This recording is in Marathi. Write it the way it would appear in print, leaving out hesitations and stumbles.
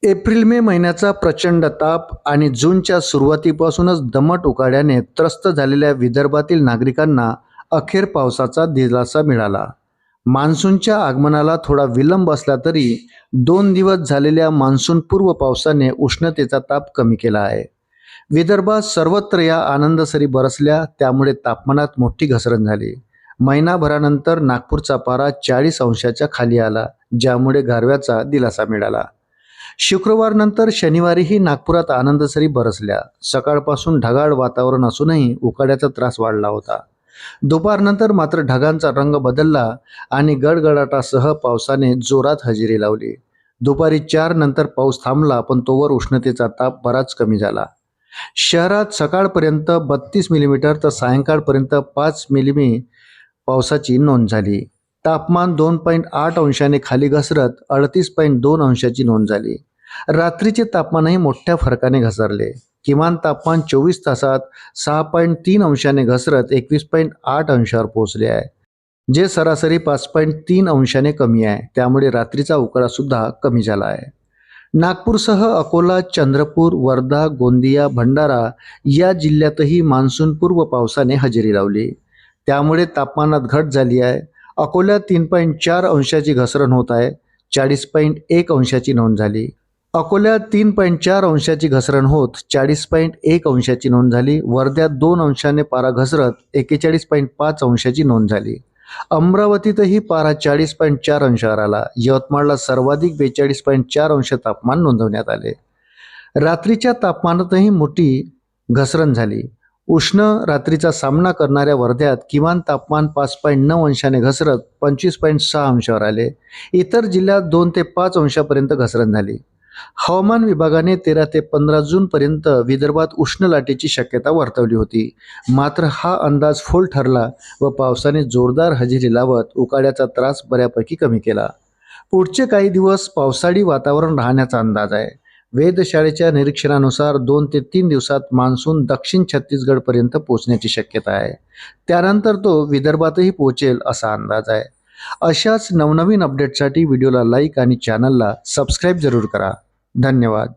एप्रिल मे महिन्याचा प्रचंड ताप आणि जूनच्या सुरुवातीपासूनच दमट उकाड्याने त्रस्त झालेल्या विदर्भातील नागरिकांना अखेर पावसाचा दिलासा मिळाला। मान्सूनच्या आगमनाला थोडा विलंब असला तरी 2 दिवस झालेल्या मान्सूनपूर्व पावसाने उष्णतेचा ताप कमी केला आहे। विदर्भात सर्वत्र या आनंदसरी बरसल्या, त्यामुळे तापमानात मोठी घसरण झाली। महिनाभरानंतर नागपूरचा पारा 40 अंशाच्या खाली आला, ज्यामुळे गारव्याचा दिलासा मिळाला। शुक्रवारनंतर शनिवारीही नागपुरात आनंदसरी बरसल्या। सकाळपासून ढगाळ वातावरण असूनही उकाड्याचा त्रास वाढला होता। दुपारनंतर मात्र ढगांचा रंग बदलला आणि गडगडाटासह पावसाने जोरात हजेरी लावली। दुपारी 4 नंतर पाऊस थांबला, पण तोवर उष्णतेचा ताप बराच कमी झाला। शहरात सकाळपर्यंत 32 मिलीमीटर तर सायंकाळपर्यंत 5 मिलीमीटर पावसाची नोंद झाली। तापमान 2.8 अंशाने खाली घसरत 38.2 अंशाची नोंद झाली। रात्रीचे तापमानही मोठ्या फरकाने घसरले। किमान तापमान 24 तासात 6.3 अंशाने घसरत 21.8 अंशावर पोहोचले आहे, जे सरासरी 5.3 अंशाने कमी आहे। त्यामुळे रात्रीचा उकाडा सुद्धा कमी झाला आहे। नागपूरसह अकोला, चंद्रपूर, वर्धा, गोंदिया, भंडारा या जिल्ह्यातही मान्सूनपूर्व पावसाने हजेरी लावली, त्यामुळे तापमानात घट झाली आहे। अकोल्यात 3.4 अंशाची घसरण होत आहे, 40.1 अंशाची नोंद झाली। अकोल्यात 3.4 अंशाची घसरण होत 40.1 अंशाची नोंद झाली। वर्ध्यात 2 अंशाने पारा घसरत 41.5 अंशाची नोंद झाली। अमरावतीतही पारा 40.4 अंशावर आला। यवतमाळला सर्वाधिक 42.4 अंश तापमान नोंदवण्यात आले। रात्रीच्या तापमानातही मोठी घसरण झाली। उष्ण रात्रीचा सामना करणाऱ्या वर्ध्यात किमान तापमान 5.9 अंशाने घसरत 25.6 अंशावर आले। इतर जिल्ह्यात 2 ते 5 अंशापर्यंत घसरण झाली। हवामान विभागाने 13 ते 15 जूनपर्यंत विदर्भात उष्ण लाटेची शक्यता वर्तवली होती, मात्र हा अंदाज फोल ठरला व पावसाने जोरदार हजेरी लावत उकाड्याचा त्रास बऱ्यापैकी कमी केला। पुढचे काही दिवस पावसाळी वातावरण राहण्याचा अंदाज आहे। वेधशाळेच्या निरीक्षणानुसार 2 ते 3 दिवसात मान्सून दक्षिण छत्तीसगडपर्यंत पोहोचण्याची शक्यता आहे। त्यानंतर तो विदर्भातही पोहोचेल असा अंदाज आहे। अशाच नवनवीन अपडेटसाठी व्हिडिओला लाईक आणि चॅनलला सबस्क्राईब जरूर करा। धन्यवाद।